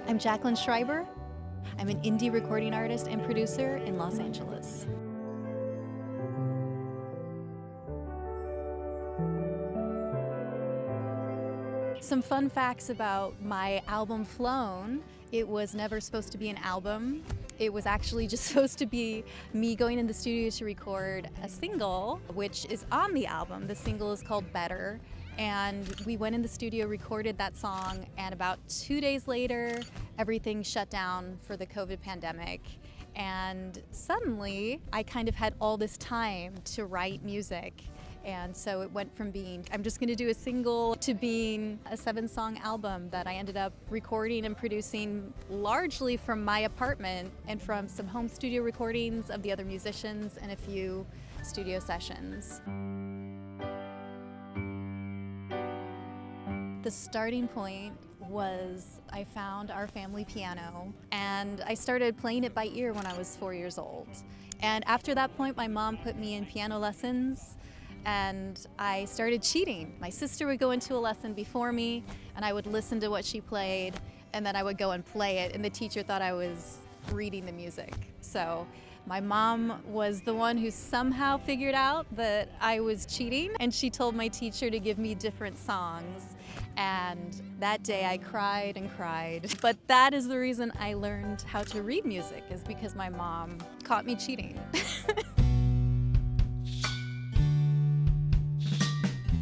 I'm Jacquelyn Schreiber. I'm an indie recording artist and producer in Los Angeles. Some fun facts about my album Flown. It was never supposed to be an album. It was actually just supposed to be me going in the studio to record a single, which is on the album. The single is called Better. And we went in the studio, recorded that song, and about 2 days later, everything shut down for the COVID pandemic. And suddenly, I kind of had all this time to write music. And so it went from being, I'm just gonna do a single, to being a 7-song album that I ended up recording and producing largely from my apartment and from some home studio recordings of the other musicians and a few studio sessions. The starting point was I found our family piano and I started playing it by ear when I was 4 years old. And after that point, my mom put me in piano lessons and I started cheating. My sister would go into a lesson before me and I would listen to what she played and then I would go and play it, and the teacher thought I was reading the music. So my mom was the one who somehow figured out that I was cheating, and she told my teacher to give me different songs. And that day I cried and cried. But that is the reason I learned how to read music, is because my mom caught me cheating.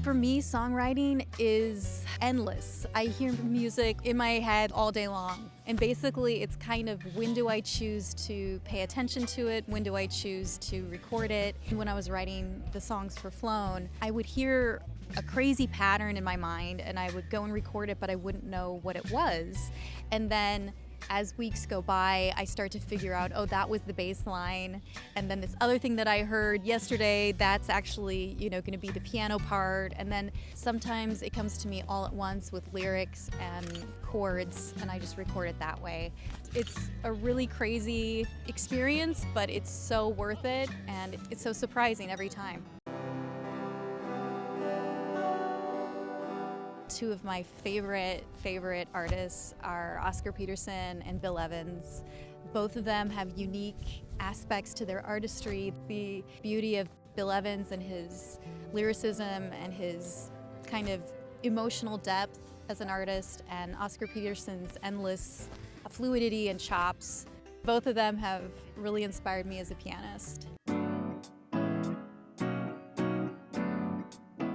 For me, songwriting is endless. I hear music in my head all day long. And basically, it's kind of, when do I choose to pay attention to it? When do I choose to record it? When I was writing the songs for Flown, I would hear a crazy pattern in my mind and I would go and record it, but I wouldn't know what it was. And then as weeks go by, I start to figure out, oh, that was the bass line. And then this other thing that I heard yesterday, that's actually, going to be the piano part. And then sometimes it comes to me all at once with lyrics and chords, and I just record it that way. It's a really crazy experience, but it's so worth it, and it's so surprising every time. Two of my favorite artists are Oscar Peterson and Bill Evans. Both of them have unique aspects to their artistry. The beauty of Bill Evans and his lyricism and his kind of emotional depth as an artist, and Oscar Peterson's endless fluidity and chops. Both of them have really inspired me as a pianist.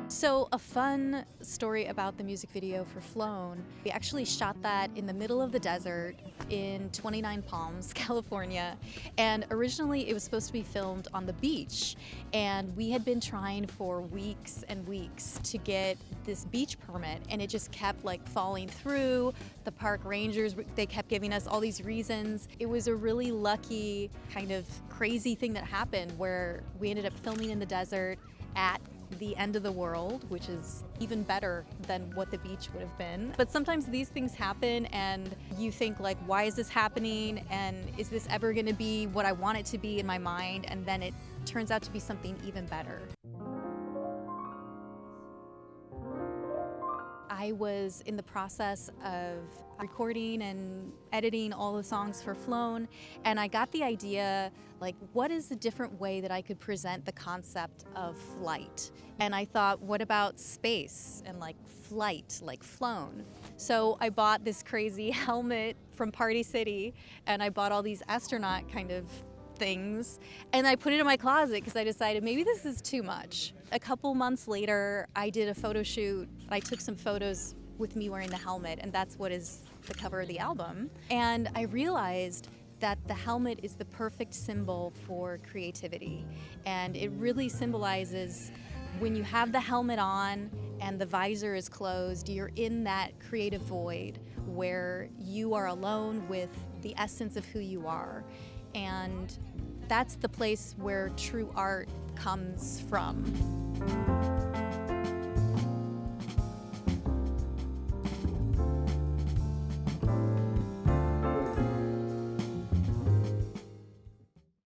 So a fun story about the music video for Flown, we actually shot that in the middle of the desert in 29 Palms, California. And originally it was supposed to be filmed on the beach. And we had been trying for weeks and weeks to get this beach permit, and it just kept falling through. The park rangers, they kept giving us all these reasons. It was a really lucky kind of crazy thing that happened where we ended up filming in the desert at the end of the world, which is even better than what the beach would have been. But sometimes these things happen and you think why is this happening? And is this ever gonna be what I want it to be in my mind? And then it turns out to be something even better. I was in the process of recording and editing all the songs for Flown, and I got the idea, what is a different way that I could present the concept of flight? And I thought, what about space and flight, flown? So I bought this crazy helmet from Party City, and I bought all these astronaut kind of things, and I put it in my closet because I decided maybe this is too much. A couple months later, I did a photo shoot. I took some photos with me wearing the helmet, and that's what is the cover of the album. And I realized that the helmet is the perfect symbol for creativity. And it really symbolizes when you have the helmet on and the visor is closed, you're in that creative void where you are alone with the essence of who you are. And that's the place where true art comes from.